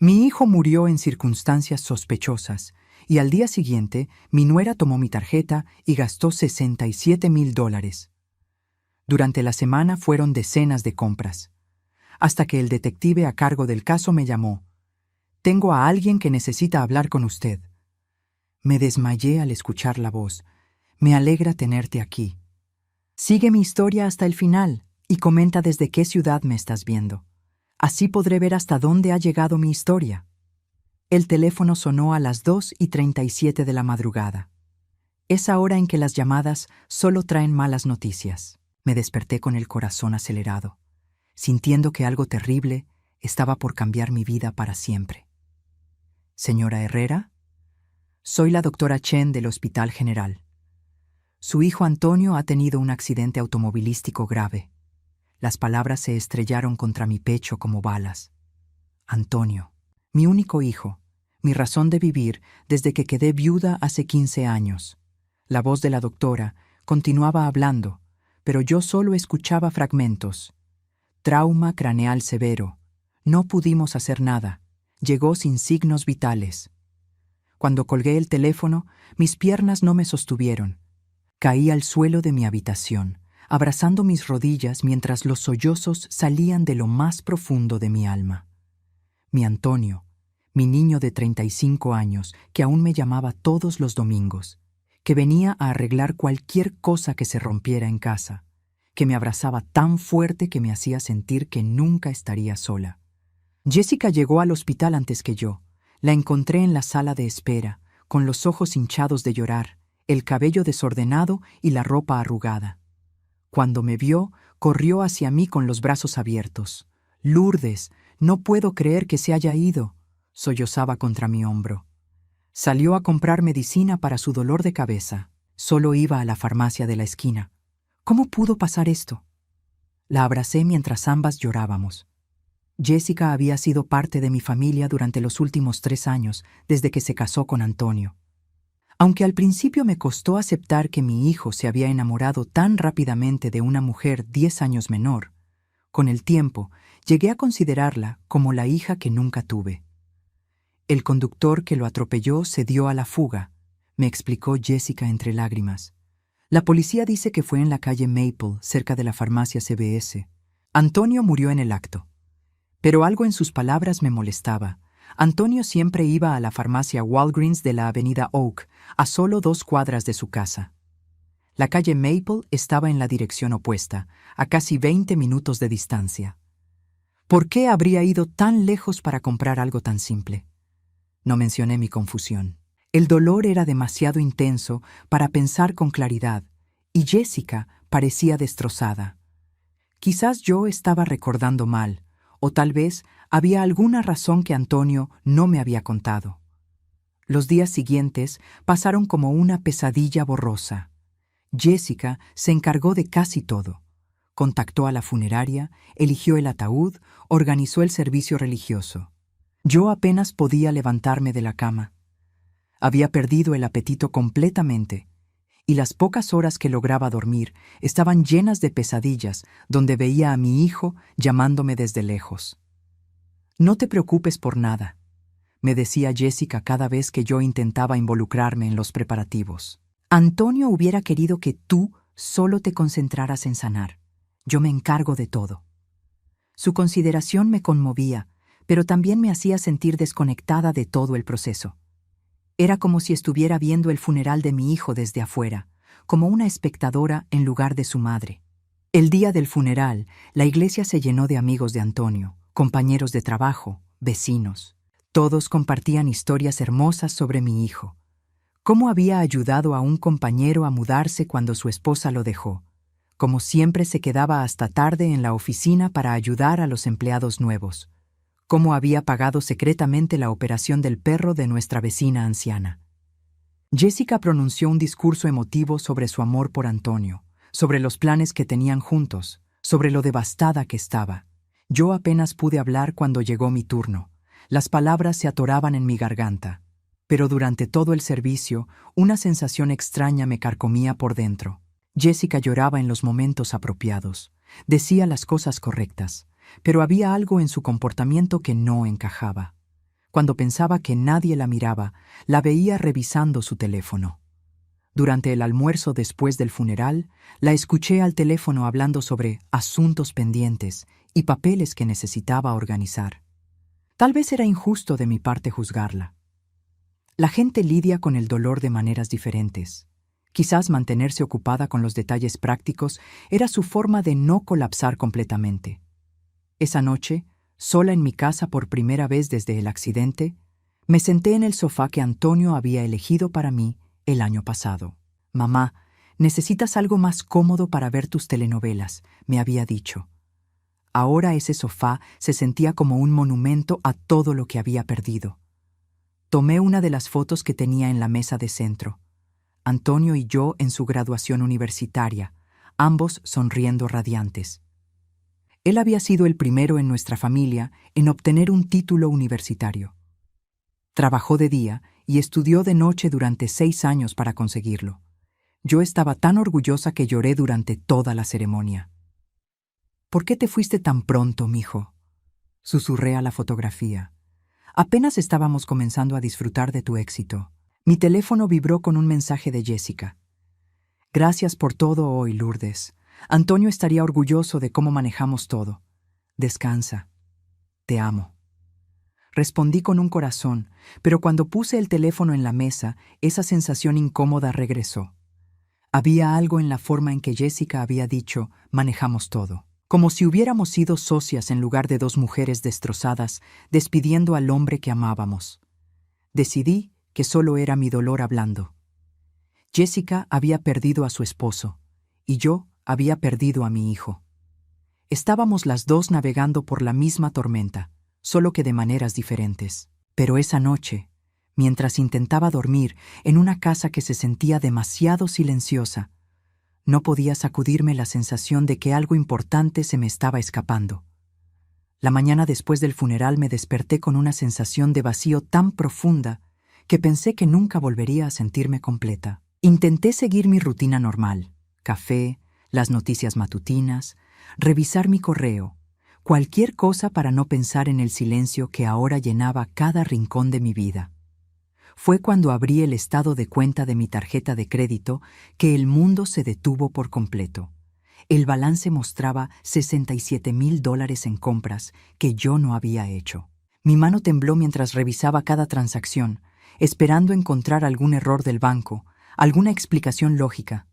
Mi hijo murió en circunstancias sospechosas y al día siguiente mi nuera tomó mi tarjeta y gastó $67,000. Durante la semana fueron decenas de compras, hasta que el detective a cargo del caso me llamó. «Tengo a alguien que necesita hablar con usted». Me desmayé al escuchar la voz. «Me alegra tenerte aquí. Sigue mi historia hasta el final y comenta desde qué ciudad me estás viendo. Así podré ver hasta dónde ha llegado mi historia». El teléfono sonó a las 2:37 de la madrugada. Esa hora en que las llamadas solo traen malas noticias. Me desperté con el corazón acelerado, sintiendo que algo terrible estaba por cambiar mi vida para siempre. «Señora Herrera, soy la doctora Chen del Hospital General. Su hijo Antonio ha tenido un accidente automovilístico grave». Las palabras se estrellaron contra mi pecho como balas. Antonio, mi único hijo, mi razón de vivir desde que quedé viuda hace 15 años. La voz de la doctora continuaba hablando, pero yo solo escuchaba fragmentos. Trauma craneal severo. No pudimos hacer nada. Llegó sin signos vitales. Cuando colgué el teléfono, mis piernas no me sostuvieron. Caí al suelo de mi habitación, abrazando mis rodillas mientras los sollozos salían de lo más profundo de mi alma. Mi Antonio, mi niño de 35 años, que aún me llamaba todos los domingos, que venía a arreglar cualquier cosa que se rompiera en casa, que me abrazaba tan fuerte que me hacía sentir que nunca estaría sola. Jessica llegó al hospital antes que yo. La encontré en la sala de espera, con los ojos hinchados de llorar, el cabello desordenado y la ropa arrugada. Cuando me vio, corrió hacia mí con los brazos abiertos. «Lourdes, no puedo creer que se haya ido», sollozaba contra mi hombro. Salió a comprar medicina para su dolor de cabeza. Solo iba a la farmacia de la esquina. ¿Cómo pudo pasar esto? La abracé mientras ambas llorábamos. Jessica había sido parte de mi familia durante los últimos 3 años, desde que se casó con Antonio. Aunque al principio me costó aceptar que mi hijo se había enamorado tan rápidamente de una mujer 10 años menor, con el tiempo llegué a considerarla como la hija que nunca tuve. «El conductor que lo atropelló se dio a la fuga», me explicó Jessica entre lágrimas. «La policía dice que fue en la calle Maple, cerca de la farmacia CVS. Antonio murió en el acto». Pero algo en sus palabras me molestaba. Antonio siempre iba a la farmacia Walgreens de la avenida Oak, a solo 2 cuadras de su casa. La calle Maple estaba en la dirección opuesta, a casi 20 minutos de distancia. ¿Por qué habría ido tan lejos para comprar algo tan simple? No mencioné mi confusión. El dolor era demasiado intenso para pensar con claridad, y Jessica parecía destrozada. Quizás yo estaba recordando mal, o tal vez había alguna razón que Antonio no me había contado. Los días siguientes pasaron como una pesadilla borrosa. Jessica se encargó de casi todo. Contactó a la funeraria, eligió el ataúd, organizó el servicio religioso. Yo apenas podía levantarme de la cama. Había perdido el apetito completamente, y las pocas horas que lograba dormir estaban llenas de pesadillas donde veía a mi hijo llamándome desde lejos. «No te preocupes por nada», me decía Jessica cada vez que yo intentaba involucrarme en los preparativos. «Antonio hubiera querido que tú solo te concentraras en sanar. Yo me encargo de todo». Su consideración me conmovía, pero también me hacía sentir desconectada de todo el proceso. Era como si estuviera viendo el funeral de mi hijo desde afuera, como una espectadora en lugar de su madre. El día del funeral, la iglesia se llenó de amigos de Antonio, compañeros de trabajo, vecinos. Todos compartían historias hermosas sobre mi hijo. Cómo había ayudado a un compañero a mudarse cuando su esposa lo dejó. Como siempre se quedaba hasta tarde en la oficina para ayudar a los empleados nuevos. Cómo había pagado secretamente la operación del perro de nuestra vecina anciana. Jessica pronunció un discurso emotivo sobre su amor por Antonio, sobre los planes que tenían juntos, sobre lo devastada que estaba. Yo apenas pude hablar cuando llegó mi turno. Las palabras se atoraban en mi garganta. Pero durante todo el servicio, una sensación extraña me carcomía por dentro. Jessica lloraba en los momentos apropiados. Decía las cosas correctas, pero había algo en su comportamiento que no encajaba. Cuando pensaba que nadie la miraba, la veía revisando su teléfono. Durante el almuerzo después del funeral, la escuché al teléfono hablando sobre asuntos pendientes y papeles que necesitaba organizar. Tal vez era injusto de mi parte juzgarla. La gente lidia con el dolor de maneras diferentes. Quizás mantenerse ocupada con los detalles prácticos era su forma de no colapsar completamente. Esa noche, sola en mi casa por primera vez desde el accidente, me senté en el sofá que Antonio había elegido para mí el año pasado. «Mamá, necesitas algo más cómodo para ver tus telenovelas», me había dicho. Ahora ese sofá se sentía como un monumento a todo lo que había perdido. Tomé una de las fotos que tenía en la mesa de centro. Antonio y yo en su graduación universitaria, ambos sonriendo radiantes. Él había sido el primero en nuestra familia en obtener un título universitario. Trabajó de día y estudió de noche durante 6 años para conseguirlo. Yo estaba tan orgullosa que lloré durante toda la ceremonia. «¿Por qué te fuiste tan pronto, mijo?», susurré a la fotografía. «Apenas estábamos comenzando a disfrutar de tu éxito». Mi teléfono vibró con un mensaje de Jessica. «Gracias por todo hoy, Lourdes. Antonio estaría orgulloso de cómo manejamos todo. Descansa. Te amo». Respondí con un corazón, pero cuando puse el teléfono en la mesa, esa sensación incómoda regresó. Había algo en la forma en que Jessica había dicho, manejamos todo. Como si hubiéramos sido socias en lugar de dos mujeres destrozadas, despidiendo al hombre que amábamos. Decidí que solo era mi dolor hablando. Jessica había perdido a su esposo, y yo había perdido a mi hijo. Estábamos las dos navegando por la misma tormenta, solo que de maneras diferentes. Pero esa noche, mientras intentaba dormir en una casa que se sentía demasiado silenciosa, no podía sacudirme la sensación de que algo importante se me estaba escapando. La mañana después del funeral me desperté con una sensación de vacío tan profunda que pensé que nunca volvería a sentirme completa. Intenté seguir mi rutina normal: café, las noticias matutinas, revisar mi correo, cualquier cosa para no pensar en el silencio que ahora llenaba cada rincón de mi vida. Fue cuando abrí el estado de cuenta de mi tarjeta de crédito que el mundo se detuvo por completo. El balance mostraba $67,000 en compras que yo no había hecho. Mi mano tembló mientras revisaba cada transacción, esperando encontrar algún error del banco, alguna explicación lógica.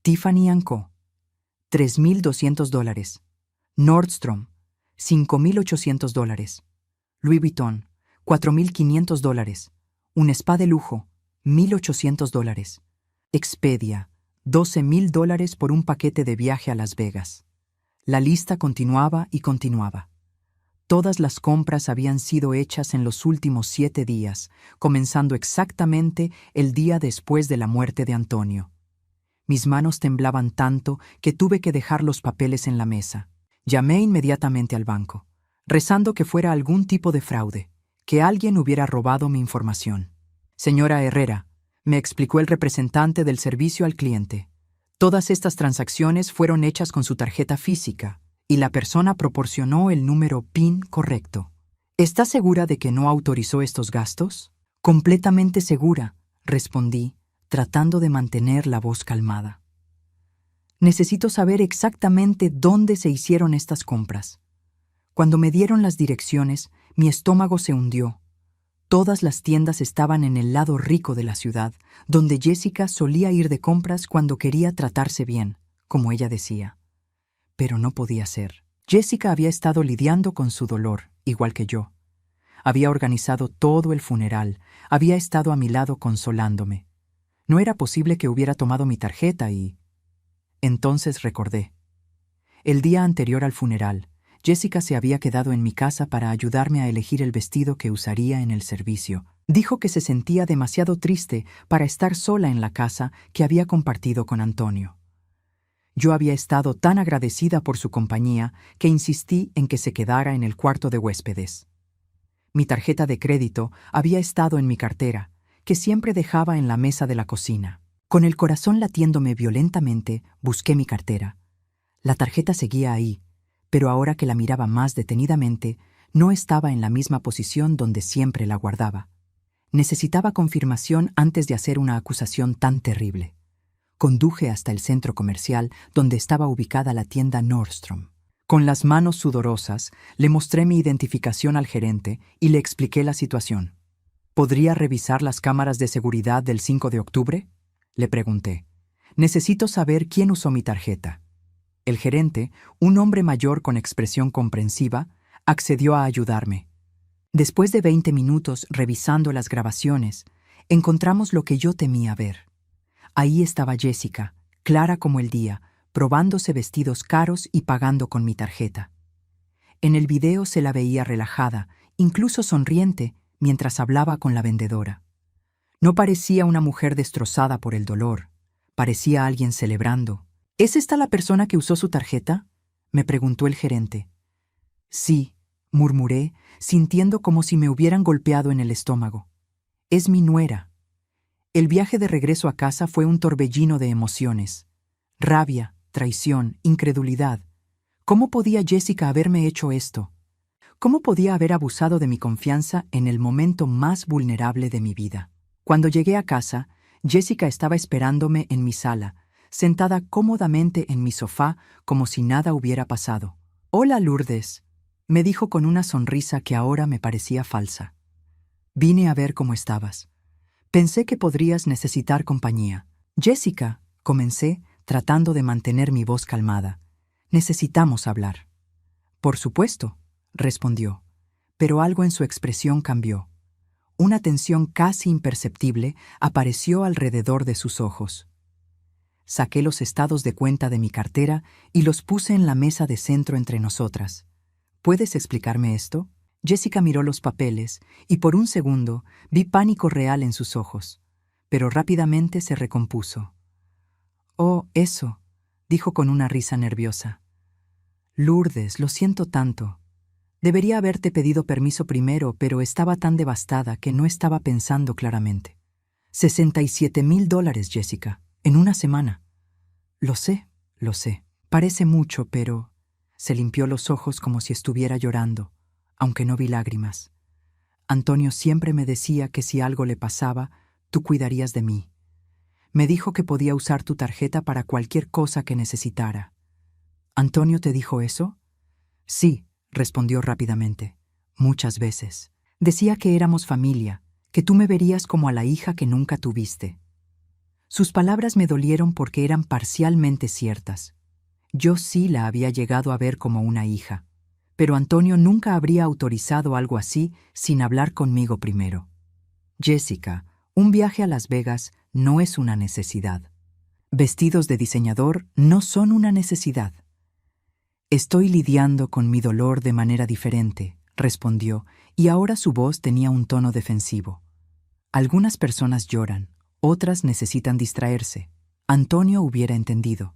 Tiffany & Co., $3,200. Nordstrom, $5,800. Louis Vuitton, $4,500. Un spa de lujo, $1,800. Expedia, $12,000 por un paquete de viaje a Las Vegas. La lista continuaba y continuaba. Todas las compras habían sido hechas en los últimos 7 días, comenzando exactamente el día después de la muerte de Antonio. Mis manos temblaban tanto que tuve que dejar los papeles en la mesa. Llamé inmediatamente al banco, rezando que fuera algún tipo de fraude, que alguien hubiera robado mi información. «Señora Herrera», me explicó el representante del servicio al cliente, «todas estas transacciones fueron hechas con su tarjeta física y la persona proporcionó el número PIN correcto. ¿Está segura de que no autorizó estos gastos?». «Completamente segura», respondí, tratando de mantener la voz calmada. «Necesito saber exactamente dónde se hicieron estas compras». Cuando me dieron las direcciones, mi estómago se hundió. Todas las tiendas estaban en el lado rico de la ciudad, donde Jessica solía ir de compras cuando quería tratarse bien, como ella decía. Pero no podía ser. Jessica había estado lidiando con su dolor, igual que yo. Había organizado todo el funeral, había estado a mi lado consolándome. No era posible que hubiera tomado mi tarjeta y... Entonces recordé. El día anterior al funeral, Jessica se había quedado en mi casa para ayudarme a elegir el vestido que usaría en el servicio. Dijo que se sentía demasiado triste para estar sola en la casa que había compartido con Antonio. Yo había estado tan agradecida por su compañía que insistí en que se quedara en el cuarto de huéspedes. Mi tarjeta de crédito había estado en mi cartera, que siempre dejaba en la mesa de la cocina. Con el corazón latiéndome violentamente, busqué mi cartera. La tarjeta seguía ahí, pero ahora que la miraba más detenidamente, No estaba en la misma posición donde siempre la guardaba. Necesitaba confirmación antes de hacer una acusación tan terrible. Conduje hasta el centro comercial donde estaba ubicada la tienda Nordstrom. Con las manos sudorosas, le mostré mi identificación al gerente y le expliqué la situación. ¿Podría revisar las cámaras de seguridad del 5 de octubre? Le pregunté. Necesito saber quién usó mi tarjeta. El gerente, un hombre mayor con expresión comprensiva, accedió a ayudarme. Después de 20 minutos revisando las grabaciones, encontramos lo que yo temía ver. Ahí estaba Jessica, clara como el día, probándose vestidos caros y pagando con mi tarjeta. En el video se la veía relajada, incluso sonriente, mientras hablaba con la vendedora. No parecía una mujer destrozada por el dolor, parecía alguien celebrando. ¿Es esta la persona que usó su tarjeta?, me preguntó el gerente. Sí, murmuré, sintiendo como si me hubieran golpeado en el estómago. Es mi nuera. El viaje de regreso a casa fue un torbellino de emociones. Rabia, traición, incredulidad. ¿Cómo podía Jessica haberme hecho esto? ¿Cómo podía haber abusado de mi confianza en el momento más vulnerable de mi vida? Cuando llegué a casa, Jessica estaba esperándome en mi sala, sentada cómodamente en mi sofá como si nada hubiera pasado. «Hola, Lourdes», me dijo con una sonrisa que ahora me parecía falsa. «Vine a ver cómo estabas. Pensé que podrías necesitar compañía». «Jessica», comencé, tratando de mantener mi voz calmada. «Necesitamos hablar». «Por supuesto», respondió, pero algo en su expresión cambió. Una tensión casi imperceptible apareció alrededor de sus ojos. Saqué los estados de cuenta de mi cartera y los puse en la mesa de centro entre nosotras. ¿Puedes explicarme esto? Jessica miró los papeles y por un segundo vi pánico real en sus ojos, pero rápidamente se recompuso. «Oh, eso», dijo con una risa nerviosa. «Lourdes, lo siento tanto. Debería haberte pedido permiso primero, pero estaba tan devastada que no estaba pensando claramente. $67,000, Jessica, en una semana». Lo sé. Parece mucho, pero...» Se limpió los ojos como si estuviera llorando, aunque no vi lágrimas. «Antonio siempre me decía que si algo le pasaba, tú cuidarías de mí. Me dijo que podía usar tu tarjeta para cualquier cosa que necesitara». «¿Antonio te dijo eso?» «Sí», respondió rápidamente. «Muchas veces. Decía que éramos familia, que tú me verías como a la hija que nunca tuviste». Sus palabras me dolieron porque eran parcialmente ciertas. Yo sí la había llegado a ver como una hija, pero Antonio nunca habría autorizado algo así sin hablar conmigo primero. «Jessica, un viaje a Las Vegas no es una necesidad. Vestidos de diseñador no son una necesidad». «Estoy lidiando con mi dolor de manera diferente», respondió, y ahora su voz tenía un tono defensivo. «Algunas personas lloran, otras necesitan distraerse. Antonio hubiera entendido».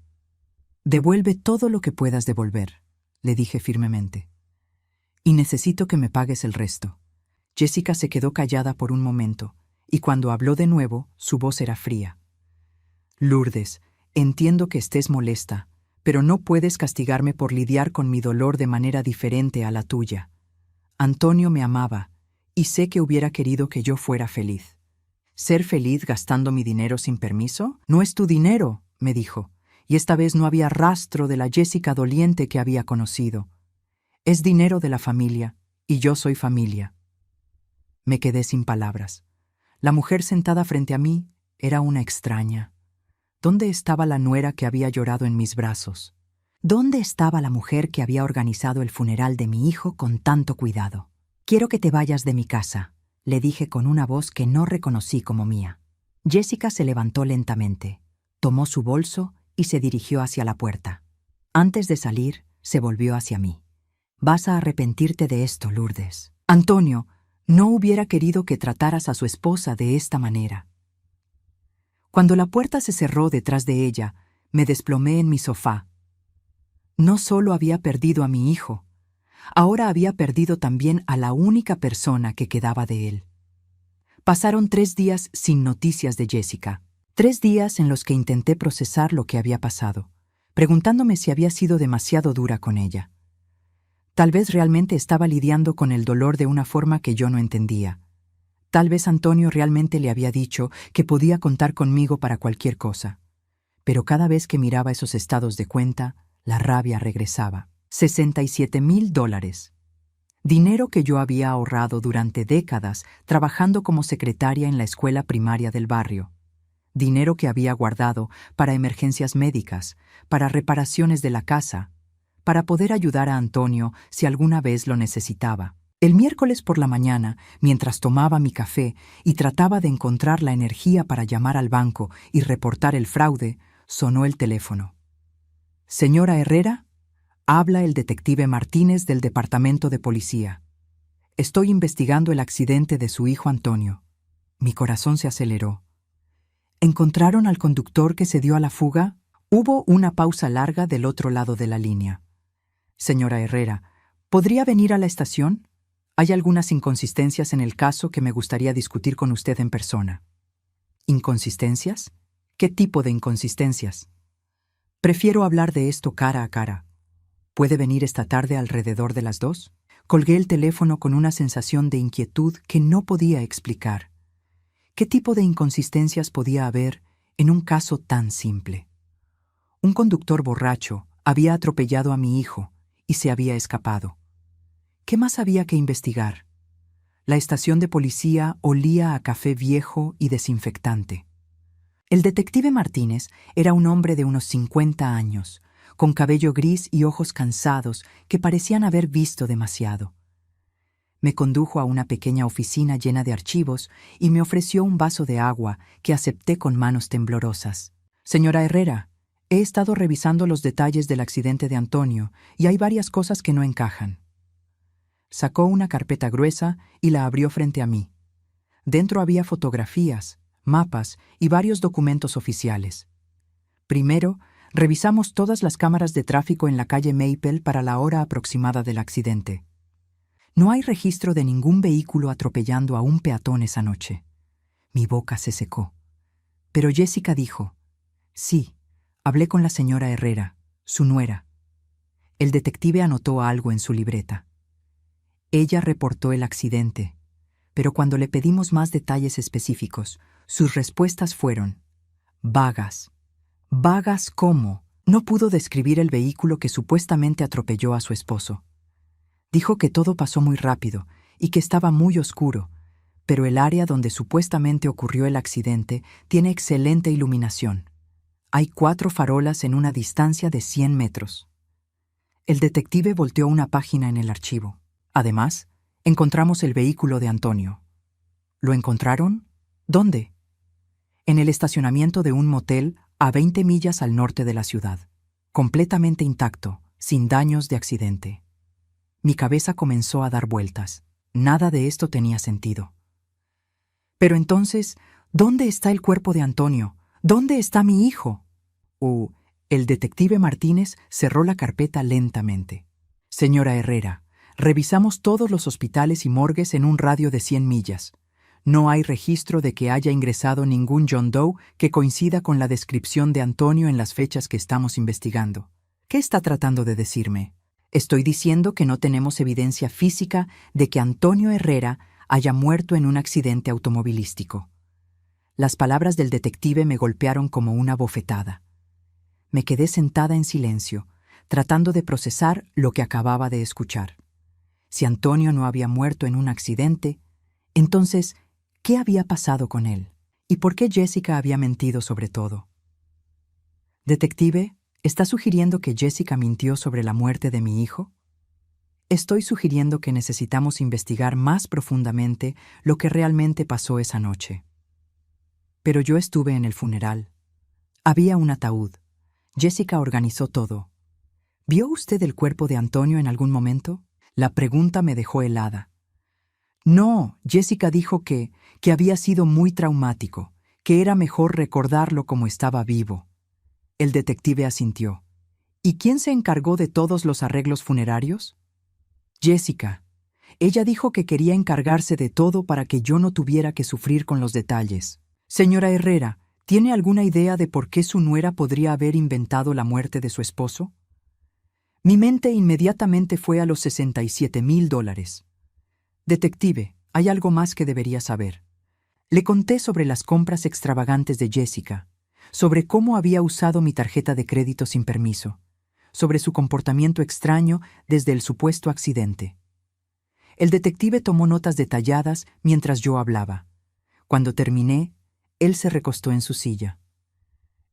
«Devuelve todo lo que puedas devolver», le dije firmemente. «Y necesito que me pagues el resto». Jessica se quedó callada por un momento, y cuando habló de nuevo, su voz era fría. «Lourdes, entiendo que estés molesta, pero no puedes castigarme por lidiar con mi dolor de manera diferente a la tuya. Antonio me amaba, y sé que hubiera querido que yo fuera feliz. ¿Ser feliz gastando mi dinero sin permiso? No es tu dinero», me dijo, y esta vez no había rastro de la Jessica doliente que había conocido. «Es dinero de la familia, y yo soy familia». Me quedé sin palabras. La mujer sentada frente a mí era una extraña. ¿Dónde estaba la nuera que había llorado en mis brazos? ¿Dónde estaba la mujer que había organizado el funeral de mi hijo con tanto cuidado? «Quiero que te vayas de mi casa», le dije con una voz que no reconocí como mía. Jessica se levantó lentamente, tomó su bolso y se dirigió hacia la puerta. Antes de salir, se volvió hacia mí. «Vas a arrepentirte de esto, Lourdes. Antonio no hubiera querido que trataras a su esposa de esta manera». Cuando la puerta se cerró detrás de ella, me desplomé en mi sofá. No solo había perdido a mi hijo, ahora había perdido también a la única persona que quedaba de él. Pasaron 3 días sin noticias de Jessica. 3 días en los que intenté procesar lo que había pasado, preguntándome si había sido demasiado dura con ella. Tal vez realmente estaba lidiando con el dolor de una forma que yo no entendía. Tal vez Antonio realmente le había dicho que podía contar conmigo para cualquier cosa. Pero cada vez que miraba esos estados de cuenta, la rabia regresaba. $67,000. Dinero que yo había ahorrado durante décadas trabajando como secretaria en la escuela primaria del barrio. Dinero que había guardado para emergencias médicas, para reparaciones de la casa, para poder ayudar a Antonio si alguna vez lo necesitaba. El miércoles por la mañana, mientras tomaba mi café y trataba de encontrar la energía para llamar al banco y reportar el fraude, sonó el teléfono. «Señora Herrera, habla el detective Martínez del Departamento de Policía. Estoy investigando el accidente de su hijo Antonio». Mi corazón se aceleró. «¿Encontraron al conductor que se dio a la fuga?» Hubo una pausa larga del otro lado de la línea. «Señora Herrera, ¿podría venir a la estación? Hay algunas inconsistencias en el caso que me gustaría discutir con usted en persona». ¿Inconsistencias? ¿Qué tipo de inconsistencias? «Prefiero hablar de esto cara a cara. ¿Puede venir esta tarde alrededor de las 2?» Colgué el teléfono con una sensación de inquietud que no podía explicar. ¿Qué tipo de inconsistencias podía haber en un caso tan simple? Un conductor borracho había atropellado a mi hijo y se había escapado. ¿Qué más había que investigar? La estación de policía olía a café viejo y desinfectante. El detective Martínez era un hombre de unos 50 años, con cabello gris y ojos cansados que parecían haber visto demasiado. Me condujo a una pequeña oficina llena de archivos y me ofreció un vaso de agua que acepté con manos temblorosas. «Señora Herrera, he estado revisando los detalles del accidente de Antonio y hay varias cosas que no encajan». Sacó una carpeta gruesa y la abrió frente a mí. Dentro había fotografías, mapas y varios documentos oficiales. Primero, revisamos todas las cámaras de tráfico en la calle Maple para la hora aproximada del accidente. No hay registro de ningún vehículo atropellando a un peatón esa noche. Mi boca se secó. Pero Jessica dijo: «Sí, hablé con la señora Herrera, su nuera». El detective anotó algo en su libreta. Ella reportó el accidente, pero cuando le pedimos más detalles específicos, sus respuestas fueron vagas. Vagas como no pudo describir el vehículo que supuestamente atropelló a su esposo. Dijo que todo pasó muy rápido y que estaba muy oscuro, pero el área donde supuestamente ocurrió el accidente tiene excelente iluminación. Hay 4 farolas en una distancia de 100 metros. El detective volteó una página en el archivo. Además, encontramos el vehículo de Antonio. ¿Lo encontraron? ¿Dónde? En el estacionamiento de un motel a 20 millas al norte de la ciudad, completamente intacto, sin daños de accidente. Mi cabeza comenzó a dar vueltas. Nada de esto tenía sentido. Pero entonces, ¿dónde está el cuerpo de Antonio? ¿Dónde está mi hijo? El detective Martínez cerró la carpeta lentamente. «Señora Herrera, revisamos todos los hospitales y morgues en un radio de 100 millas. No hay registro de que haya ingresado ningún John Doe que coincida con la descripción de Antonio en las fechas que estamos investigando». ¿Qué está tratando de decirme? Estoy diciendo que no tenemos evidencia física de que Antonio Herrera haya muerto en un accidente automovilístico. Las palabras del detective me golpearon como una bofetada. Me quedé sentada en silencio, tratando de procesar lo que acababa de escuchar. Si Antonio no había muerto en un accidente, entonces, ¿qué había pasado con él? ¿Y por qué Jessica había mentido sobre todo? «Detective, ¿está sugiriendo que Jessica mintió sobre la muerte de mi hijo?» Estoy sugiriendo que necesitamos investigar más profundamente lo que realmente pasó esa noche. Pero yo estuve en el funeral. Había un ataúd. Jessica organizó todo. ¿Vio usted el cuerpo de Antonio en algún momento? La pregunta me dejó helada. No, Jessica dijo que había sido muy traumático, que era mejor recordarlo como estaba vivo. El detective asintió. ¿Y quién se encargó de todos los arreglos funerarios? Jessica. Ella dijo que quería encargarse de todo para que yo no tuviera que sufrir con los detalles. Señora Herrera, ¿tiene alguna idea de por qué su nuera podría haber inventado la muerte de su esposo? Mi mente inmediatamente fue a los $67,000. Detective, hay algo más que debería saber. Le conté sobre las compras extravagantes de Jessica, sobre cómo había usado mi tarjeta de crédito sin permiso, sobre su comportamiento extraño desde el supuesto accidente. El detective tomó notas detalladas mientras yo hablaba. Cuando terminé, él se recostó en su silla.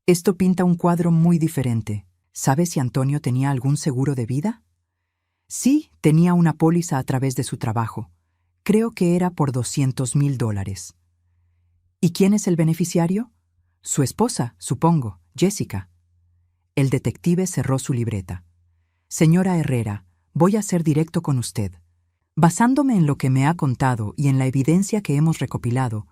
Esto pinta un cuadro muy diferente. ¿Sabes si Antonio tenía algún seguro de vida? Sí, tenía una póliza a través de su trabajo. Creo que era por $200,000. ¿Y quién es el beneficiario? Su esposa, supongo, Jessica. El detective cerró su libreta. Señora Herrera, voy a ser directo con usted. Basándome en lo que me ha contado y en la evidencia que hemos recopilado,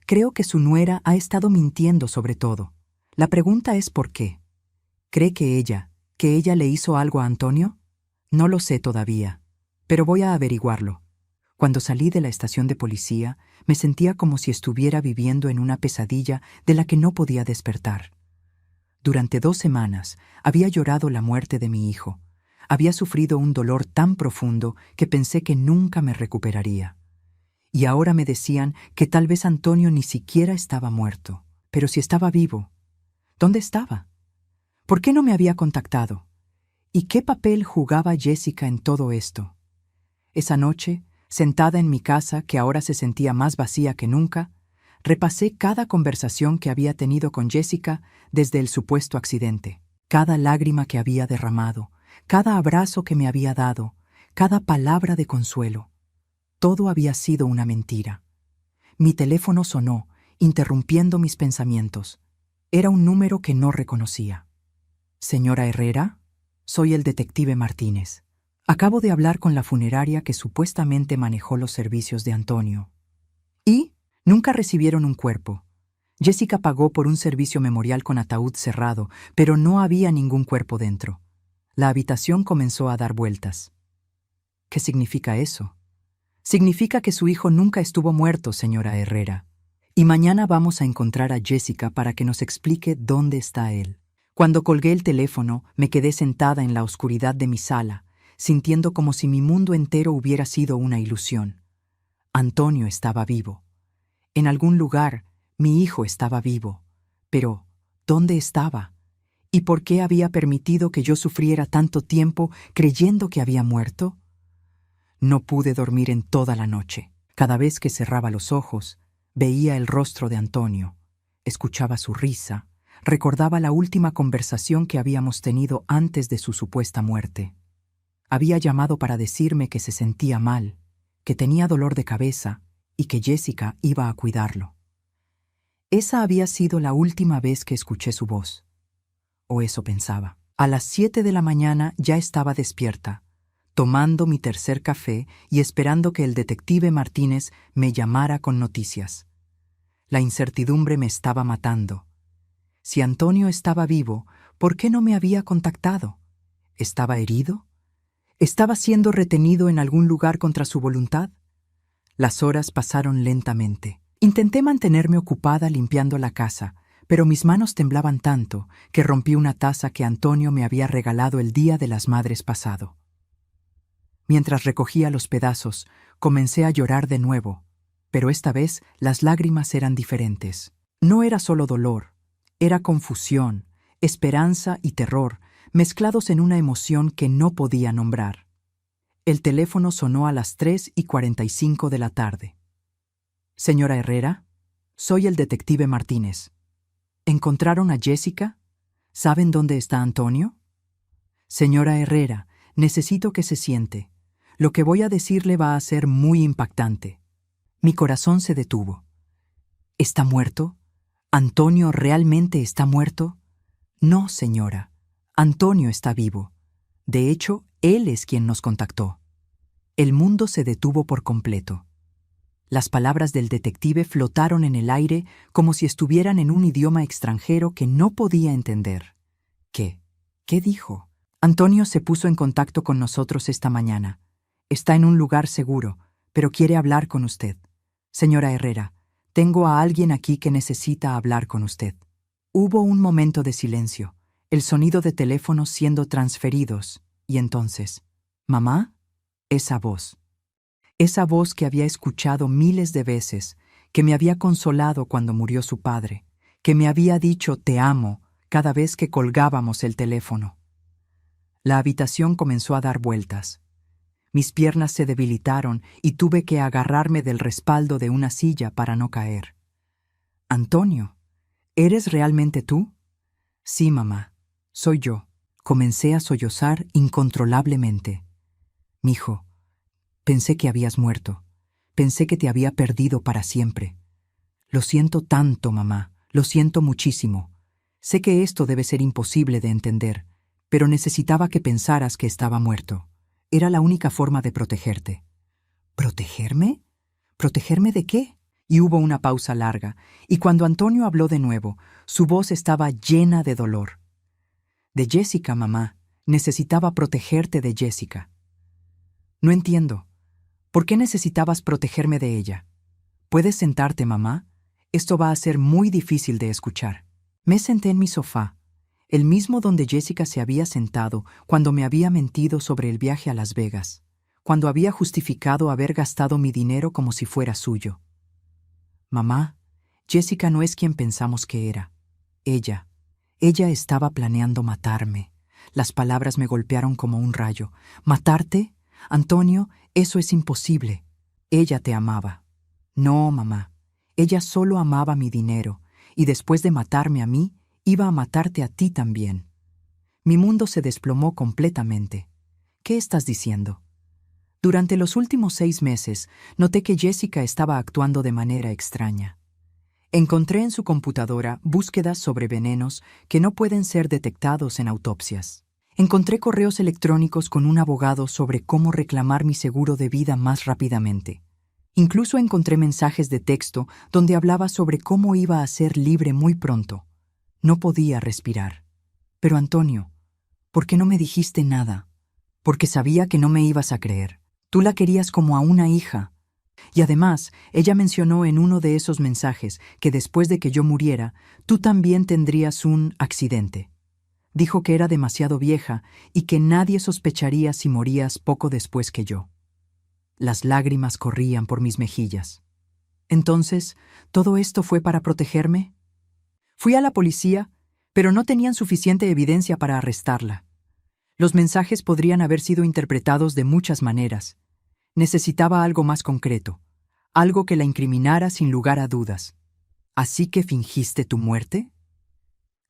creo que su nuera ha estado mintiendo sobre todo. La pregunta es ¿por qué? ¿Cree que ella le hizo algo a Antonio? No lo sé todavía, pero voy a averiguarlo. Cuando salí de la estación de policía, me sentía como si estuviera viviendo en una pesadilla de la que no podía despertar. Durante 2 semanas había llorado la muerte de mi hijo. Había sufrido un dolor tan profundo que pensé que nunca me recuperaría. Y ahora me decían que tal vez Antonio ni siquiera estaba muerto. Pero si estaba vivo, ¿dónde estaba? ¿Por qué no me había contactado? ¿Y qué papel jugaba Jessica en todo esto? Esa noche, sentada en mi casa, que ahora se sentía más vacía que nunca, repasé cada conversación que había tenido con Jessica desde el supuesto accidente, cada lágrima que había derramado, cada abrazo que me había dado, cada palabra de consuelo. Todo había sido una mentira. Mi teléfono sonó, interrumpiendo mis pensamientos. Era un número que no reconocía. Señora Herrera, soy el detective Martínez. Acabo de hablar con la funeraria que supuestamente manejó los servicios de Antonio. ¿Y? Nunca recibieron un cuerpo. Jessica pagó por un servicio memorial con ataúd cerrado, pero no había ningún cuerpo dentro. La habitación comenzó a dar vueltas. ¿Qué significa eso? Significa que su hijo nunca estuvo muerto, señora Herrera. Y mañana vamos a encontrar a Jessica para que nos explique dónde está él. Cuando colgué el teléfono, me quedé sentada en la oscuridad de mi sala, sintiendo como si mi mundo entero hubiera sido una ilusión. Antonio estaba vivo. En algún lugar, mi hijo estaba vivo. Pero, ¿dónde estaba? ¿Y por qué había permitido que yo sufriera tanto tiempo creyendo que había muerto? No pude dormir en toda la noche. Cada vez que cerraba los ojos, veía el rostro de Antonio, escuchaba su risa, recordaba la última conversación que habíamos tenido antes de su supuesta muerte. Había llamado para decirme que se sentía mal, que tenía dolor de cabeza y que Jessica iba a cuidarlo. Esa había sido la última vez que escuché su voz. O eso pensaba. A las 7 de la mañana ya estaba despierta, tomando mi tercer café y esperando que el detective Martínez me llamara con noticias. La incertidumbre me estaba matando. Si Antonio estaba vivo, ¿por qué no me había contactado? ¿Estaba herido? ¿Estaba siendo retenido en algún lugar contra su voluntad? Las horas pasaron lentamente. Intenté mantenerme ocupada limpiando la casa, pero mis manos temblaban tanto que rompí una taza que Antonio me había regalado el Día de las Madres pasado. Mientras recogía los pedazos, comencé a llorar de nuevo, pero esta vez las lágrimas eran diferentes. No era solo dolor, era confusión, esperanza y terror, mezclados en una emoción que no podía nombrar. El teléfono sonó a las 3:45 de la tarde. Señora Herrera, soy el detective Martínez. ¿Encontraron a Jessica? ¿Saben dónde está Antonio? Señora Herrera, necesito que se siente. Lo que voy a decirle va a ser muy impactante. Mi corazón se detuvo. ¿Está muerto? ¿Antonio realmente está muerto? No, señora. Antonio está vivo. De hecho, él es quien nos contactó. El mundo se detuvo por completo. Las palabras del detective flotaron en el aire como si estuvieran en un idioma extranjero que no podía entender. ¿Qué? ¿Qué dijo? Antonio se puso en contacto con nosotros esta mañana. Está en un lugar seguro, pero quiere hablar con usted. Señora Herrera, tengo a alguien aquí que necesita hablar con usted. Hubo un momento de silencio, el sonido de teléfonos siendo transferidos, Y entonces, mamá, esa voz que había escuchado miles de veces, que me había consolado cuando murió su padre, que me había dicho te amo cada vez que colgábamos el teléfono. La habitación comenzó a dar vueltas. Mis piernas se debilitaron y tuve que agarrarme del respaldo de una silla para no caer. Antonio, ¿eres realmente tú? Sí, mamá, soy yo. Comencé a sollozar incontrolablemente. Mijo, pensé que habías muerto. Pensé que te había perdido para siempre. Lo siento tanto, mamá. Lo siento muchísimo. Sé que esto debe ser imposible de entender, pero necesitaba que pensaras que estaba muerto. Era la única forma de protegerte. ¿Protegerme? ¿Protegerme de qué? Y hubo una pausa larga, y cuando Antonio habló de nuevo, su voz estaba llena de dolor. De Jessica, mamá. Necesitaba protegerte de Jessica. No entiendo. ¿Por qué necesitabas protegerme de ella? ¿Puedes sentarte, mamá? Esto va a ser muy difícil de escuchar. Me senté en mi sofá, el mismo donde Jessica se había sentado cuando me había mentido sobre el viaje a Las Vegas, cuando había justificado haber gastado mi dinero como si fuera suyo. Mamá, Jessica no es quien pensamos que era. Ella estaba planeando matarme. Las palabras me golpearon como un rayo. ¿Matarte? Antonio, eso es imposible. Ella te amaba. No, mamá. Ella solo amaba mi dinero, y después de matarme a mí, iba a matarte a ti también. Mi mundo se desplomó completamente. ¿Qué estás diciendo? Durante los últimos 6 meses, noté que Jessica estaba actuando de manera extraña. Encontré en su computadora búsquedas sobre venenos que no pueden ser detectados en autopsias. Encontré correos electrónicos con un abogado sobre cómo reclamar mi seguro de vida más rápidamente. Incluso encontré mensajes de texto donde hablaba sobre cómo iba a ser libre muy pronto. No podía respirar. Pero Antonio, ¿por qué no me dijiste nada? Porque sabía que no me ibas a creer. Tú la querías como a una hija. Y además, ella mencionó en uno de esos mensajes que después de que yo muriera, tú también tendrías un accidente. Dijo que era demasiado vieja y que nadie sospecharía si morías poco después que yo. Las lágrimas corrían por mis mejillas. Entonces, ¿todo esto fue para protegerme? Fui a la policía, pero no tenían suficiente evidencia para arrestarla. Los mensajes podrían haber sido interpretados de muchas maneras. Necesitaba algo más concreto, algo que la incriminara sin lugar a dudas. ¿Así que fingiste tu muerte?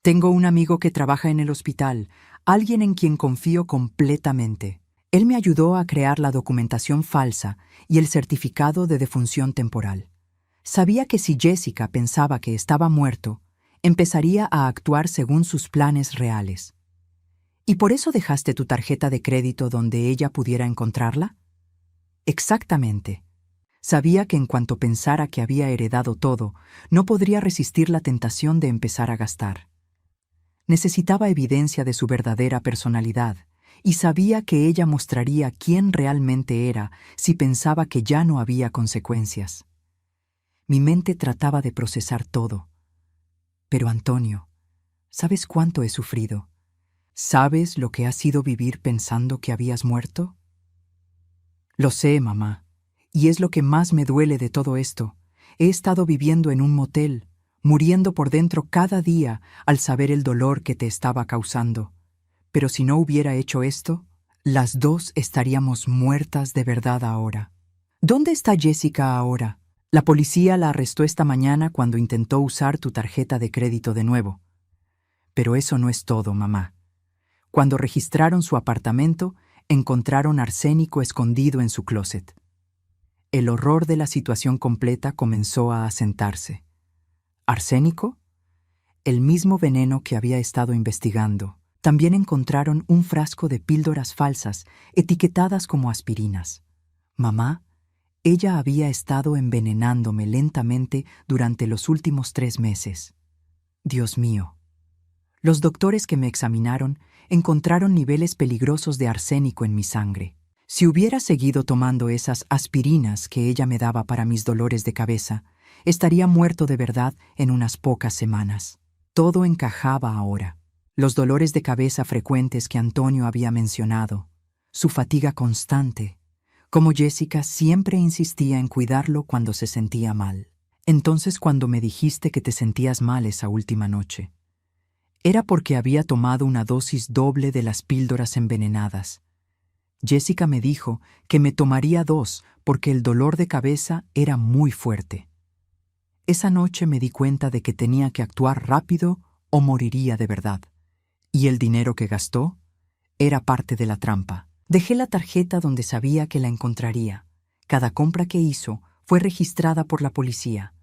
Tengo un amigo que trabaja en el hospital, alguien en quien confío completamente. Él me ayudó a crear la documentación falsa y el certificado de defunción temporal. Sabía que si Jessica pensaba que estaba muerto, empezaría a actuar según sus planes reales. ¿Y por eso dejaste tu tarjeta de crédito donde ella pudiera encontrarla? Exactamente. Sabía que en cuanto pensara que había heredado todo, no podría resistir la tentación de empezar a gastar. Necesitaba evidencia de su verdadera personalidad, y sabía que ella mostraría quién realmente era si pensaba que ya no había consecuencias. Mi mente trataba de procesar todo. Pero Antonio, ¿sabes cuánto he sufrido? ¿Sabes lo que ha sido vivir pensando que habías muerto? Lo sé, mamá, y es lo que más me duele de todo esto. He estado viviendo en un motel, muriendo por dentro cada día al saber el dolor que te estaba causando. Pero si no hubiera hecho esto, las dos estaríamos muertas de verdad ahora. ¿Dónde está Jessica ahora? La policía la arrestó esta mañana cuando intentó usar tu tarjeta de crédito de nuevo. Pero eso no es todo, mamá. Cuando registraron su apartamento, encontraron arsénico escondido en su closet. El horror de la situación completa comenzó a asentarse. ¿Arsénico? El mismo veneno que había estado investigando. También encontraron un frasco de píldoras falsas, etiquetadas como aspirinas. Mamá, ella había estado envenenándome lentamente durante los últimos 3 meses. Dios mío. Los doctores que me examinaron encontraron niveles peligrosos de arsénico en mi sangre. Si hubiera seguido tomando esas aspirinas que ella me daba para mis dolores de cabeza, estaría muerto de verdad en unas pocas semanas. Todo encajaba ahora. Los dolores de cabeza frecuentes que Antonio había mencionado, su fatiga constante, como Jessica siempre insistía en cuidarlo cuando se sentía mal. Entonces, cuando me dijiste que te sentías mal esa última noche, era porque había tomado una dosis doble de las píldoras envenenadas. Jessica me dijo que me tomaría 2 porque el dolor de cabeza era muy fuerte. Esa noche me di cuenta de que tenía que actuar rápido o moriría de verdad. Y el dinero que gastó era parte de la trampa. Dejé la tarjeta donde sabía que la encontraría. Cada compra que hizo fue registrada por la policía.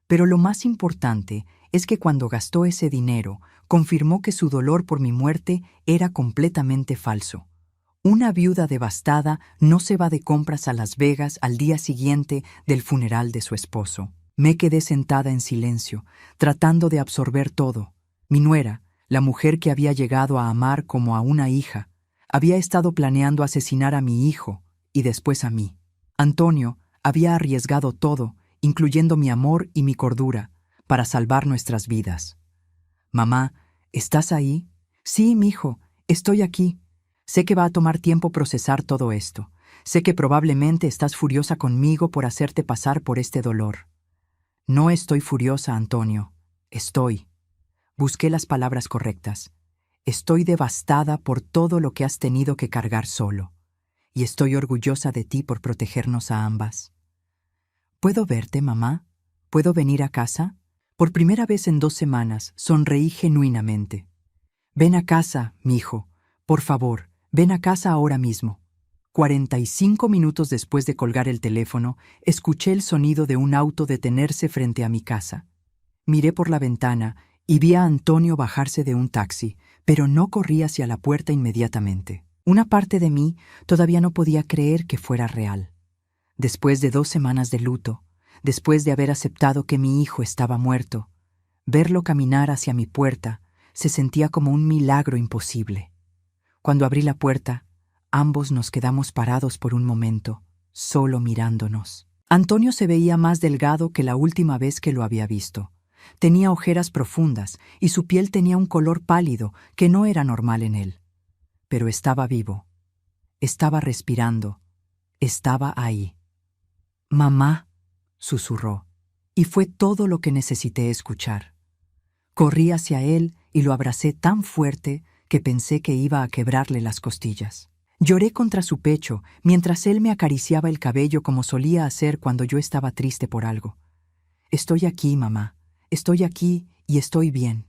Pero lo más importante es que cuando gastó ese dinero, confirmó que su dolor por mi muerte era completamente falso. Una viuda devastada no se va de compras a Las Vegas al día siguiente del funeral de su esposo. Me quedé sentada en silencio, tratando de absorber todo. Mi nuera, la mujer que había llegado a amar como a una hija, había estado planeando asesinar a mi hijo y después a mí. Antonio había arriesgado todo, incluyendo mi amor y mi cordura, para salvar nuestras vidas. «Mamá, ¿estás ahí?» «Sí, mijo, estoy aquí. Sé que va a tomar tiempo procesar todo esto. Sé que probablemente estás furiosa conmigo por hacerte pasar por este dolor». «No estoy furiosa, Antonio. Estoy». Busqué las palabras correctas. «Estoy devastada por todo lo que has tenido que cargar solo. Y estoy orgullosa de ti por protegernos a ambas». «¿Puedo verte, mamá? ¿Puedo venir a casa?» Por primera vez en 2 semanas, sonreí genuinamente. «Ven a casa, mijo. Por favor, ven a casa ahora mismo». 45 minutos después de colgar el teléfono, escuché el sonido de un auto detenerse frente a mi casa. Miré por la ventana y vi a Antonio bajarse de un taxi, pero no corrí hacia la puerta inmediatamente. Una parte de mí todavía no podía creer que fuera real. Después de 2 semanas de luto, después de haber aceptado que mi hijo estaba muerto, verlo caminar hacia mi puerta se sentía como un milagro imposible. Cuando abrí la puerta, ambos nos quedamos parados por un momento, solo mirándonos. Antonio se veía más delgado que la última vez que lo había visto. Tenía ojeras profundas y su piel tenía un color pálido que no era normal en él. Pero estaba vivo. Estaba respirando. Estaba ahí. «Mamá», susurró, y fue todo lo que necesité escuchar. Corrí hacia él y lo abracé tan fuerte que pensé que iba a quebrarle las costillas. Lloré contra su pecho mientras él me acariciaba el cabello como solía hacer cuando yo estaba triste por algo. «Estoy aquí, mamá. Estoy aquí y estoy bien».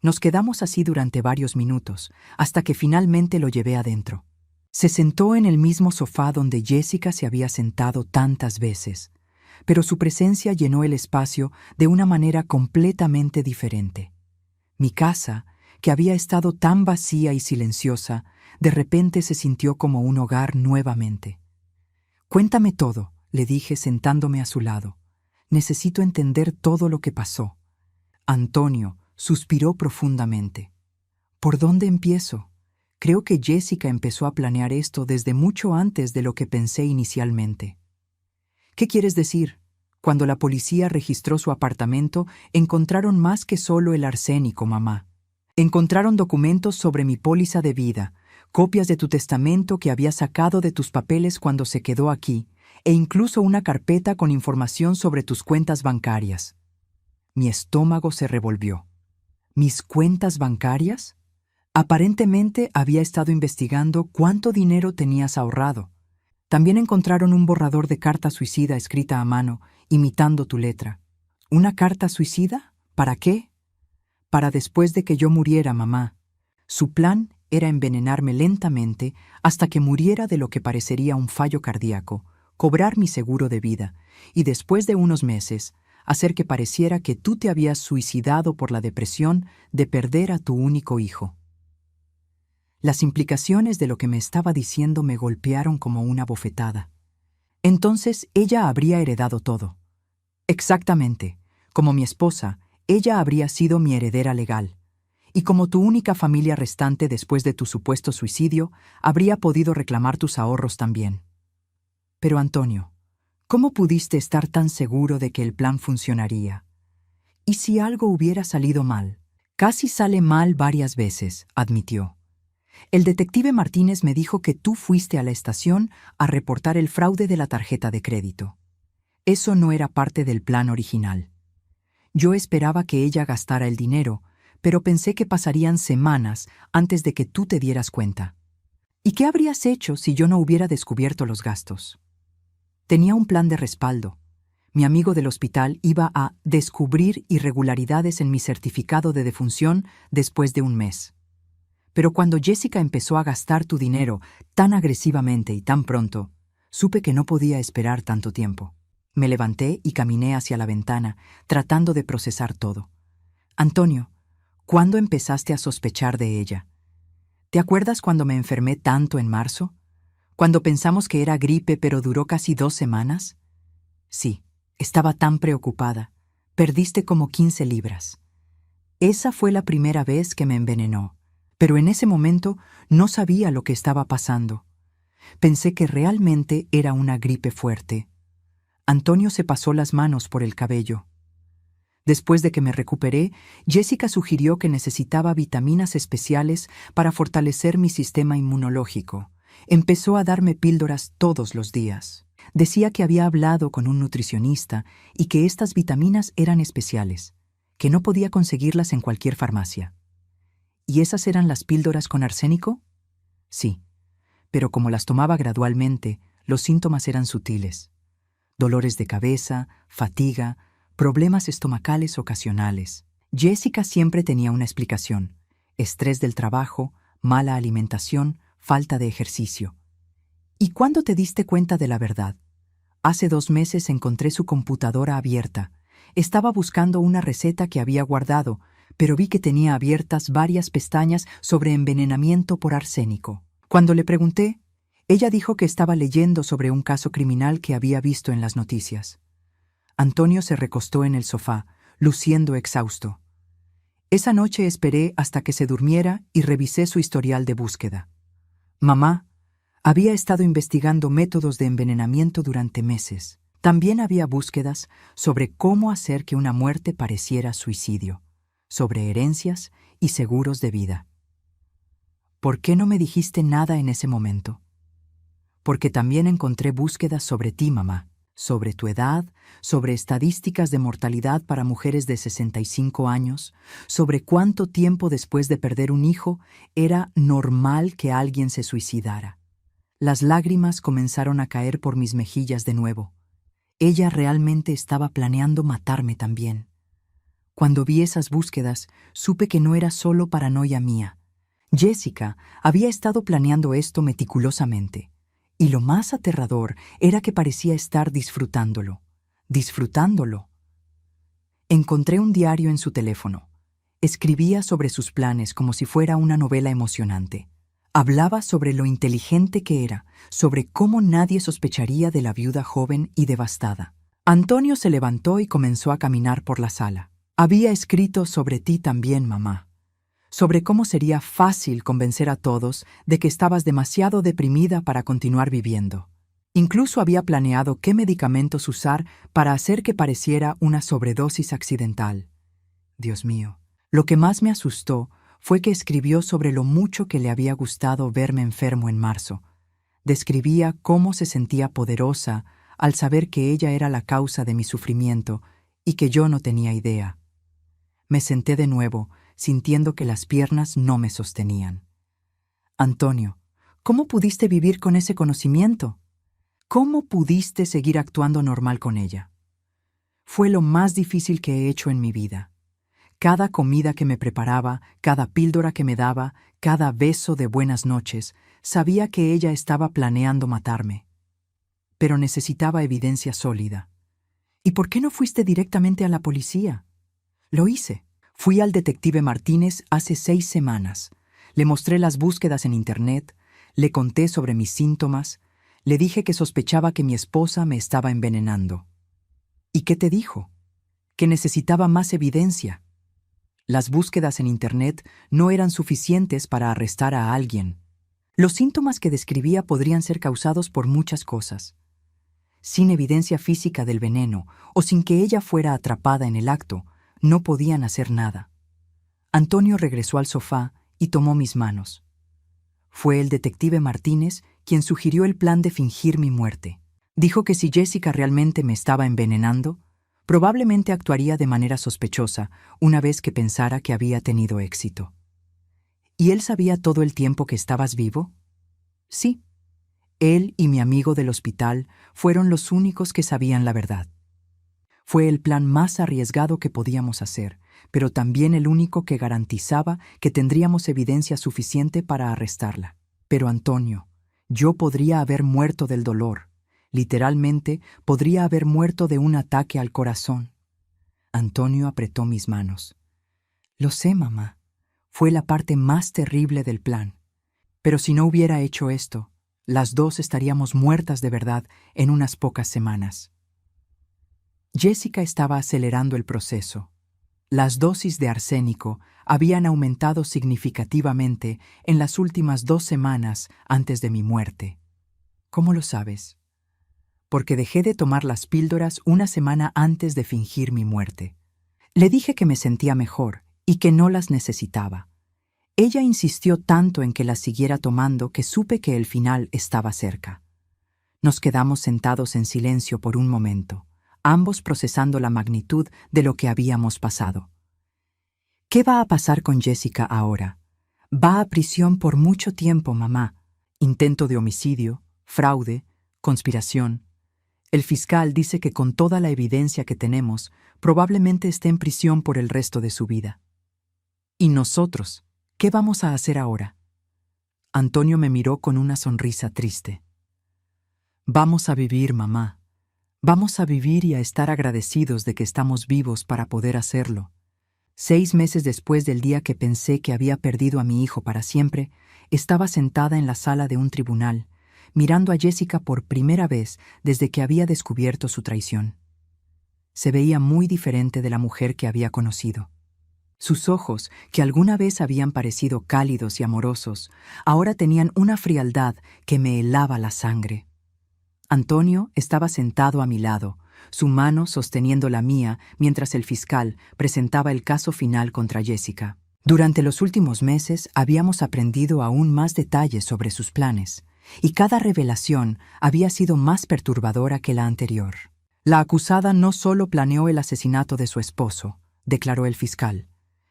Nos quedamos así durante varios minutos, hasta que finalmente lo llevé adentro. Se sentó en el mismo sofá donde Jessica se había sentado tantas veces, pero su presencia llenó el espacio de una manera completamente diferente. Mi casa, que había estado tan vacía y silenciosa, de repente se sintió como un hogar nuevamente. «Cuéntame todo», le dije sentándome a su lado. «Necesito entender todo lo que pasó». Antonio suspiró profundamente. «¿Por dónde empiezo? Creo que Jessica empezó a planear esto desde mucho antes de lo que pensé inicialmente». «¿Qué quieres decir?» «Cuando la policía registró su apartamento, encontraron más que solo el arsénico, mamá. Encontraron documentos sobre mi póliza de vida, copias de tu testamento que había sacado de tus papeles cuando se quedó aquí, e incluso una carpeta con información sobre tus cuentas bancarias». Mi estómago se revolvió. ¿Mis cuentas bancarias? Aparentemente había estado investigando cuánto dinero tenías ahorrado. También encontraron un borrador de carta suicida escrita a mano, imitando tu letra. ¿Una carta suicida? ¿Para qué? Para después de que yo muriera, mamá. Su plan era envenenarme lentamente hasta que muriera de lo que parecería un fallo cardíaco, cobrar mi seguro de vida, y después de unos meses, hacer que pareciera que tú te habías suicidado por la depresión de perder a tu único hijo. Las implicaciones de lo que me estaba diciendo me golpearon como una bofetada. Entonces ella habría heredado todo. Exactamente. Como mi esposa, ella habría sido mi heredera legal. Y como tu única familia restante después de tu supuesto suicidio, habría podido reclamar tus ahorros también. Pero Antonio, ¿cómo pudiste estar tan seguro de que el plan funcionaría? ¿Y si algo hubiera salido mal? Casi sale mal varias veces, admitió. El detective Martínez me dijo que tú fuiste a la estación a reportar el fraude de la tarjeta de crédito. Eso no era parte del plan original. Yo esperaba que ella gastara el dinero, pero pensé que pasarían semanas antes de que tú te dieras cuenta. ¿Y qué habrías hecho si yo no hubiera descubierto los gastos? Tenía un plan de respaldo. Mi amigo del hospital iba a descubrir irregularidades en mi certificado de defunción después de un mes. Pero cuando Jessica empezó a gastar tu dinero tan agresivamente y tan pronto, supe que no podía esperar tanto tiempo. Me levanté y caminé hacia la ventana, tratando de procesar todo. Antonio, ¿cuándo empezaste a sospechar de ella? ¿Te acuerdas cuando me enfermé tanto en marzo? ¿Cuando pensamos que era gripe pero duró casi 2 semanas? Sí, estaba tan preocupada. Perdiste como 15 libras. Esa fue la primera vez que me envenenó, pero en ese momento no sabía lo que estaba pasando. Pensé que realmente era una gripe fuerte. Antonio se pasó las manos por el cabello. Después de que me recuperé, Jessica sugirió que necesitaba vitaminas especiales para fortalecer mi sistema inmunológico. Empezó a darme píldoras todos los días. Decía que había hablado con un nutricionista y que estas vitaminas eran especiales, que no podía conseguirlas en cualquier farmacia. ¿Y esas eran las píldoras con arsénico? Sí, pero como las tomaba gradualmente, los síntomas eran sutiles. Dolores de cabeza, fatiga, problemas estomacales ocasionales. Jessica siempre tenía una explicación: estrés del trabajo, mala alimentación, falta de ejercicio. ¿Y cuándo te diste cuenta de la verdad? Hace 2 meses encontré su computadora abierta. Estaba buscando una receta que había guardado, pero vi que tenía abiertas varias pestañas sobre envenenamiento por arsénico. Cuando le pregunté, ella dijo que estaba leyendo sobre un caso criminal que había visto en las noticias. Antonio se recostó en el sofá, luciendo exhausto. Esa noche esperé hasta que se durmiera y revisé su historial de búsqueda. Mamá había estado investigando métodos de envenenamiento durante meses. También había búsquedas sobre cómo hacer que una muerte pareciera suicidio, sobre herencias y seguros de vida. ¿Por qué no me dijiste nada en ese momento? Porque también encontré búsquedas sobre ti, mamá, sobre tu edad, sobre estadísticas de mortalidad para mujeres de 65 años, sobre cuánto tiempo después de perder un hijo era normal que alguien se suicidara. Las lágrimas comenzaron a caer por mis mejillas de nuevo. Ella realmente estaba planeando matarme también. Cuando vi esas búsquedas, supe que no era solo paranoia mía. Jessica había estado planeando esto meticulosamente. Y lo más aterrador era que parecía estar disfrutándolo. Disfrutándolo. Encontré un diario en su teléfono. Escribía sobre sus planes como si fuera una novela emocionante. Hablaba sobre lo inteligente que era, sobre cómo nadie sospecharía de la viuda joven y devastada. Antonio se levantó y comenzó a caminar por la sala. Había escrito sobre ti también, mamá. Sobre cómo sería fácil convencer a todos de que estabas demasiado deprimida para continuar viviendo. Incluso había planeado qué medicamentos usar para hacer que pareciera una sobredosis accidental. Dios mío, lo que más me asustó fue que escribió sobre lo mucho que le había gustado verme enfermo en marzo. Describía cómo se sentía poderosa al saber que ella era la causa de mi sufrimiento y que yo no tenía idea. Me senté de nuevo, sintiendo que las piernas no me sostenían. Antonio, ¿cómo pudiste vivir con ese conocimiento? ¿Cómo pudiste seguir actuando normal con ella? Fue lo más difícil que he hecho en mi vida. Cada comida que me preparaba, cada píldora que me daba, cada beso de buenas noches, sabía que ella estaba planeando matarme. Pero necesitaba evidencia sólida. ¿Y por qué no fuiste directamente a la policía? Lo hice. Fui al detective Martínez hace 6 semanas. Le mostré las búsquedas en Internet, le conté sobre mis síntomas, le dije que sospechaba que mi esposa me estaba envenenando. ¿Y qué te dijo? Que necesitaba más evidencia. Las búsquedas en Internet no eran suficientes para arrestar a alguien. Los síntomas que describía podrían ser causados por muchas cosas. Sin evidencia física del veneno o sin que ella fuera atrapada en el acto, no podían hacer nada. Antonio regresó al sofá y tomó mis manos. Fue el detective Martínez quien sugirió el plan de fingir mi muerte. Dijo que si Jessica realmente me estaba envenenando, probablemente actuaría de manera sospechosa una vez que pensara que había tenido éxito. ¿Y él sabía todo el tiempo que estabas vivo? Sí. Él y mi amigo del hospital fueron los únicos que sabían la verdad. Fue el plan más arriesgado que podíamos hacer, pero también el único que garantizaba que tendríamos evidencia suficiente para arrestarla. Pero Antonio, yo podría haber muerto del dolor. Literalmente, podría haber muerto de un ataque al corazón. Antonio apretó mis manos. Lo sé, mamá. Fue la parte más terrible del plan. Pero si no hubiera hecho esto, las dos estaríamos muertas de verdad en unas pocas semanas. Jessica estaba acelerando el proceso. Las dosis de arsénico habían aumentado significativamente en las últimas 2 semanas antes de mi muerte. ¿Cómo lo sabes? Porque dejé de tomar las píldoras una semana antes de fingir mi muerte. Le dije que me sentía mejor y que no las necesitaba. Ella insistió tanto en que las siguiera tomando que supe que el final estaba cerca. Nos quedamos sentados en silencio por un momento, ambos procesando la magnitud de lo que habíamos pasado. ¿Qué va a pasar con Jessica ahora? Va a prisión por mucho tiempo, mamá. Intento de homicidio, fraude, conspiración. El fiscal dice que con toda la evidencia que tenemos, probablemente esté en prisión por el resto de su vida. ¿Y nosotros? ¿Qué vamos a hacer ahora? Antonio me miró con una sonrisa triste. Vamos a vivir, mamá. Vamos a vivir y a estar agradecidos de que estamos vivos para poder hacerlo. 6 meses después del día que pensé que había perdido a mi hijo para siempre, estaba sentada en la sala de un tribunal, mirando a Jessica por primera vez desde que había descubierto su traición. Se veía muy diferente de la mujer que había conocido. Sus ojos, que alguna vez habían parecido cálidos y amorosos, ahora tenían una frialdad que me helaba la sangre. Antonio estaba sentado a mi lado, su mano sosteniendo la mía mientras el fiscal presentaba el caso final contra Jessica. Durante los últimos meses habíamos aprendido aún más detalles sobre sus planes, y cada revelación había sido más perturbadora que la anterior. La acusada no solo planeó el asesinato de su esposo, declaró el fiscal,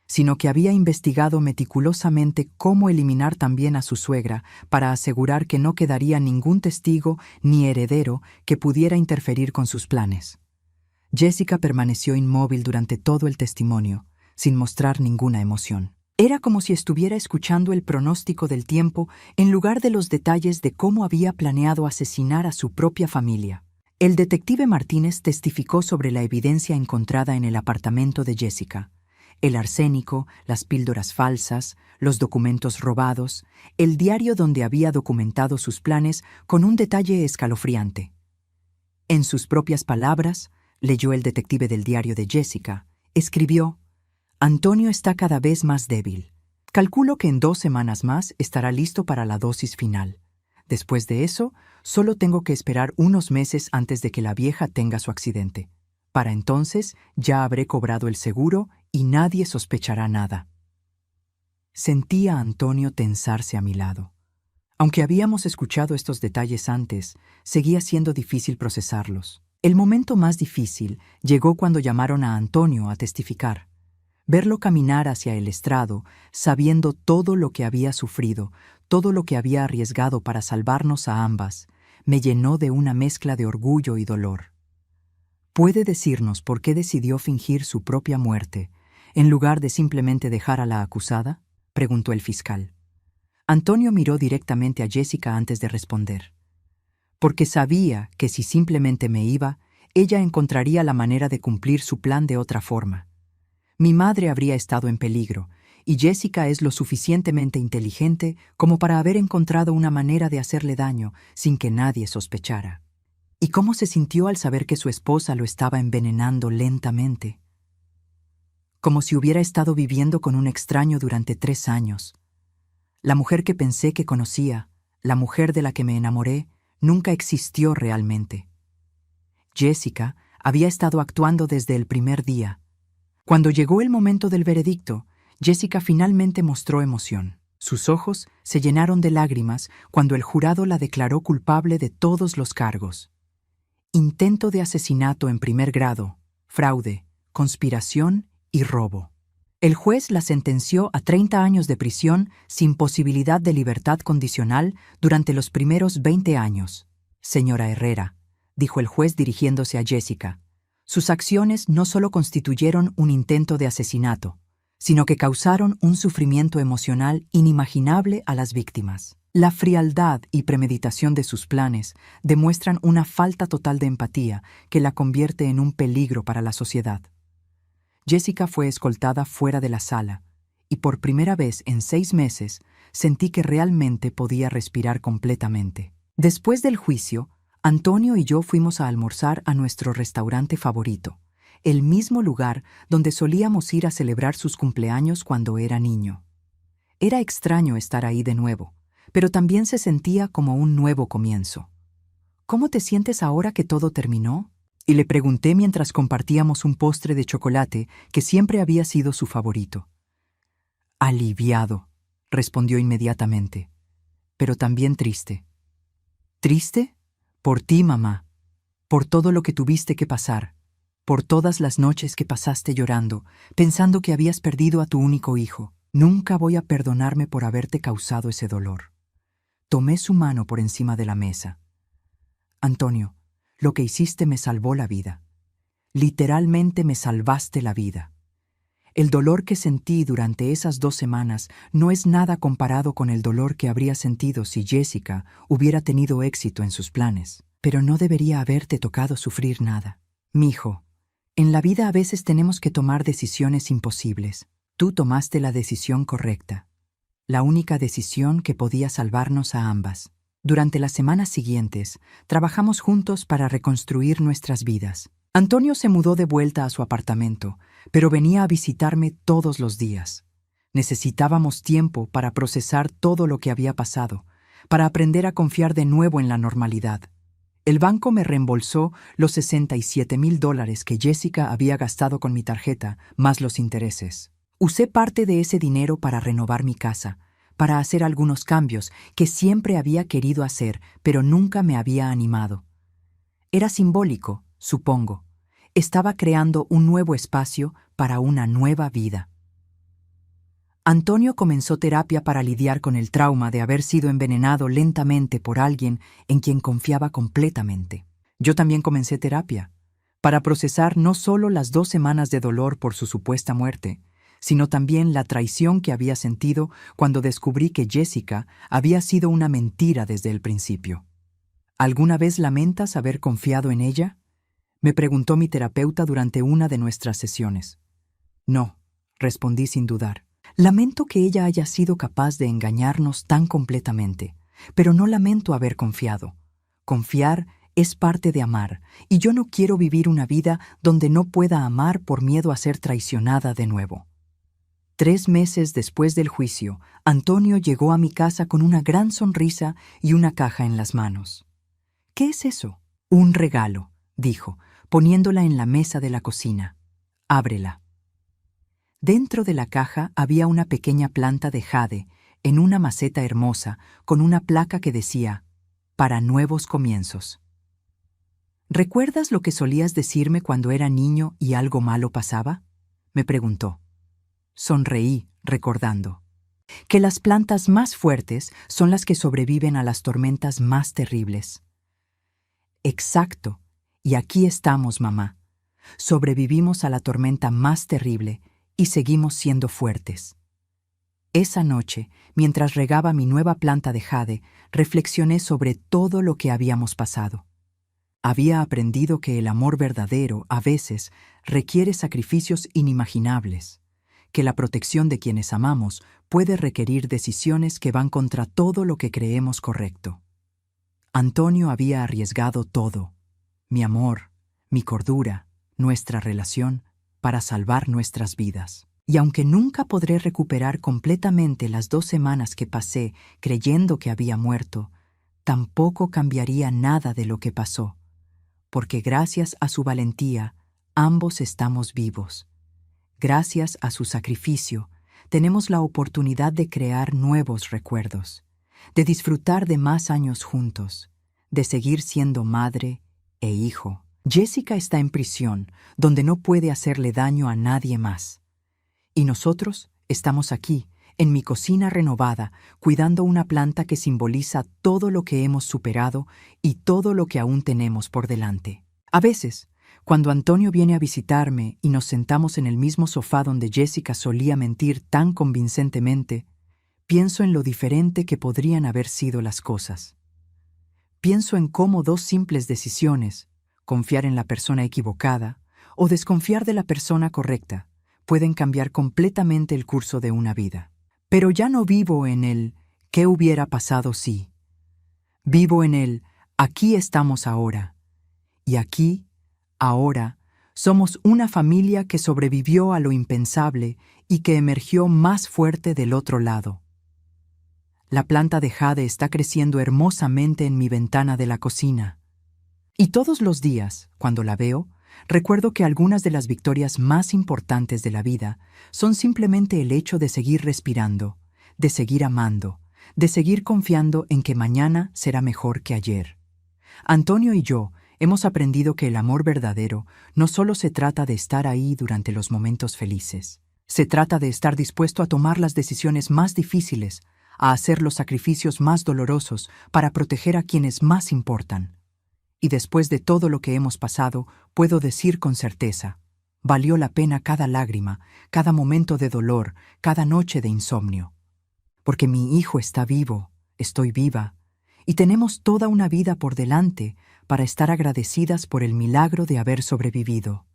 sino que había investigado meticulosamente cómo eliminar también a su suegra para asegurar que no quedaría ningún testigo ni heredero que pudiera interferir con sus planes. Jessica permaneció inmóvil durante todo el testimonio, sin mostrar ninguna emoción. Era como si estuviera escuchando el pronóstico del tiempo en lugar de los detalles de cómo había planeado asesinar a su propia familia. El detective Martínez testificó sobre la evidencia encontrada en el apartamento de Jessica. El arsénico, las píldoras falsas, los documentos robados, el diario donde había documentado sus planes con un detalle escalofriante. En sus propias palabras, leyó el detective del diario de Jessica, escribió: Antonio está cada vez más débil. Calculo que en 2 semanas más estará listo para la dosis final. Después de eso, solo tengo que esperar unos meses antes de que la vieja tenga su accidente. Para entonces ya habré cobrado el seguro y nadie sospechará nada. Sentí a Antonio tensarse a mi lado. Aunque habíamos escuchado estos detalles antes, seguía siendo difícil procesarlos. El momento más difícil llegó cuando llamaron a Antonio a testificar. Verlo caminar hacia el estrado, sabiendo todo lo que había sufrido, todo lo que había arriesgado para salvarnos a ambas, me llenó de una mezcla de orgullo y dolor. ¿Puede decirnos por qué decidió fingir su propia muerte, en lugar de simplemente dejar a la acusada?, preguntó el fiscal. Antonio miró directamente a Jessica antes de responder. Porque sabía que si simplemente me iba, ella encontraría la manera de cumplir su plan de otra forma. Mi madre habría estado en peligro, y Jessica es lo suficientemente inteligente como para haber encontrado una manera de hacerle daño sin que nadie sospechara. ¿Y cómo se sintió al saber que su esposa lo estaba envenenando lentamente? Como si hubiera estado viviendo con un extraño durante 3 años. La mujer que pensé que conocía, la mujer de la que me enamoré, nunca existió realmente. Jessica había estado actuando desde el primer día. Cuando llegó el momento del veredicto, Jessica finalmente mostró emoción. Sus ojos se llenaron de lágrimas cuando el jurado la declaró culpable de todos los cargos: intento de asesinato en primer grado, fraude, conspiración y robo. El juez la sentenció a 30 años de prisión sin posibilidad de libertad condicional durante los primeros 20 años. Señora Herrera, dijo el juez dirigiéndose a Jessica, sus acciones no solo constituyeron un intento de asesinato, sino que causaron un sufrimiento emocional inimaginable a las víctimas. La frialdad y premeditación de sus planes demuestran una falta total de empatía que la convierte en un peligro para la sociedad. Jessica fue escoltada fuera de la sala, y por primera vez en 6 meses sentí que realmente podía respirar completamente. Después del juicio, Antonio y yo fuimos a almorzar a nuestro restaurante favorito, el mismo lugar donde solíamos ir a celebrar sus cumpleaños cuando era niño. Era extraño estar ahí de nuevo, pero también se sentía como un nuevo comienzo. ¿Cómo te sientes ahora que todo terminó? Y le pregunté mientras compartíamos un postre de chocolate que siempre había sido su favorito. Aliviado, respondió inmediatamente, pero también triste. ¿Triste? Por ti, mamá, por todo lo que tuviste que pasar, por todas las noches que pasaste llorando, pensando que habías perdido a tu único hijo. Nunca voy a perdonarme por haberte causado ese dolor. Tomé su mano por encima de la mesa. Antonio, lo que hiciste me salvó la vida. Literalmente me salvaste la vida. El dolor que sentí durante esas 2 semanas no es nada comparado con el dolor que habría sentido si Jessica hubiera tenido éxito en sus planes. Pero no debería haberte tocado sufrir nada. Mijo, en la vida a veces tenemos que tomar decisiones imposibles. Tú tomaste la decisión correcta, la única decisión que podía salvarnos a ambas. Durante las semanas siguientes, trabajamos juntos para reconstruir nuestras vidas. Antonio se mudó de vuelta a su apartamento, pero venía a visitarme todos los días. Necesitábamos tiempo para procesar todo lo que había pasado, para aprender a confiar de nuevo en la normalidad. El banco me reembolsó los $67,000 que Jessica había gastado con mi tarjeta, más los intereses. Usé parte de ese dinero para renovar mi casa, para hacer algunos cambios que siempre había querido hacer, pero nunca me había animado. Era simbólico, supongo. Estaba creando un nuevo espacio para una nueva vida. Antonio comenzó terapia para lidiar con el trauma de haber sido envenenado lentamente por alguien en quien confiaba completamente. Yo también comencé terapia, para procesar no solo las 2 semanas de dolor por su supuesta muerte, sino también la traición que había sentido cuando descubrí que Jessica había sido una mentira desde el principio. ¿Alguna vez lamentas haber confiado en ella?, me preguntó mi terapeuta durante una de nuestras sesiones. No, respondí sin dudar. Lamento que ella haya sido capaz de engañarnos tan completamente, pero no lamento haber confiado. Confiar es parte de amar, y yo no quiero vivir una vida donde no pueda amar por miedo a ser traicionada de nuevo. 3 meses después del juicio, Antonio llegó a mi casa con una gran sonrisa y una caja en las manos. ¿Qué es eso? Un regalo, dijo, poniéndola en la mesa de la cocina. Ábrela. Dentro de la caja había una pequeña planta de jade, en una maceta hermosa, con una placa que decía, «Para nuevos comienzos». ¿Recuerdas lo que solías decirme cuando era niño y algo malo pasaba?, me preguntó. Sonreí, recordando. Que las plantas más fuertes son las que sobreviven a las tormentas más terribles. Exacto, y aquí estamos, mamá. Sobrevivimos a la tormenta más terrible y seguimos siendo fuertes. Esa noche, mientras regaba mi nueva planta de jade, reflexioné sobre todo lo que habíamos pasado. Había aprendido que el amor verdadero, a veces, requiere sacrificios inimaginables, que la protección de quienes amamos puede requerir decisiones que van contra todo lo que creemos correcto. Antonio había arriesgado todo, mi amor, mi cordura, nuestra relación, para salvar nuestras vidas. Y aunque nunca podré recuperar completamente las 2 semanas que pasé creyendo que había muerto, tampoco cambiaría nada de lo que pasó, porque gracias a su valentía, ambos estamos vivos. Gracias a su sacrificio, tenemos la oportunidad de crear nuevos recuerdos, de disfrutar de más años juntos, de seguir siendo madre e hijo. Jessica está en prisión, donde no puede hacerle daño a nadie más. Y nosotros estamos aquí, en mi cocina renovada, cuidando una planta que simboliza todo lo que hemos superado y todo lo que aún tenemos por delante. A veces, cuando Antonio viene a visitarme y nos sentamos en el mismo sofá donde Jessica solía mentir tan convincentemente, pienso en lo diferente que podrían haber sido las cosas. Pienso en cómo dos simples decisiones, confiar en la persona equivocada o desconfiar de la persona correcta, pueden cambiar completamente el curso de una vida. Pero ya no vivo en el ¿qué hubiera pasado si? Vivo en el aquí estamos ahora. Y aquí, ahora, somos una familia que sobrevivió a lo impensable y que emergió más fuerte del otro lado. La planta de jade está creciendo hermosamente en mi ventana de la cocina. Y todos los días, cuando la veo, recuerdo que algunas de las victorias más importantes de la vida son simplemente el hecho de seguir respirando, de seguir amando, de seguir confiando en que mañana será mejor que ayer. Antonio y yo hemos aprendido que el amor verdadero no solo se trata de estar ahí durante los momentos felices. Se trata de estar dispuesto a tomar las decisiones más difíciles, a hacer los sacrificios más dolorosos para proteger a quienes más importan. Y después de todo lo que hemos pasado, puedo decir con certeza, valió la pena cada lágrima, cada momento de dolor, cada noche de insomnio. Porque mi hijo está vivo, estoy viva, y tenemos toda una vida por delante para estar agradecidas por el milagro de haber sobrevivido.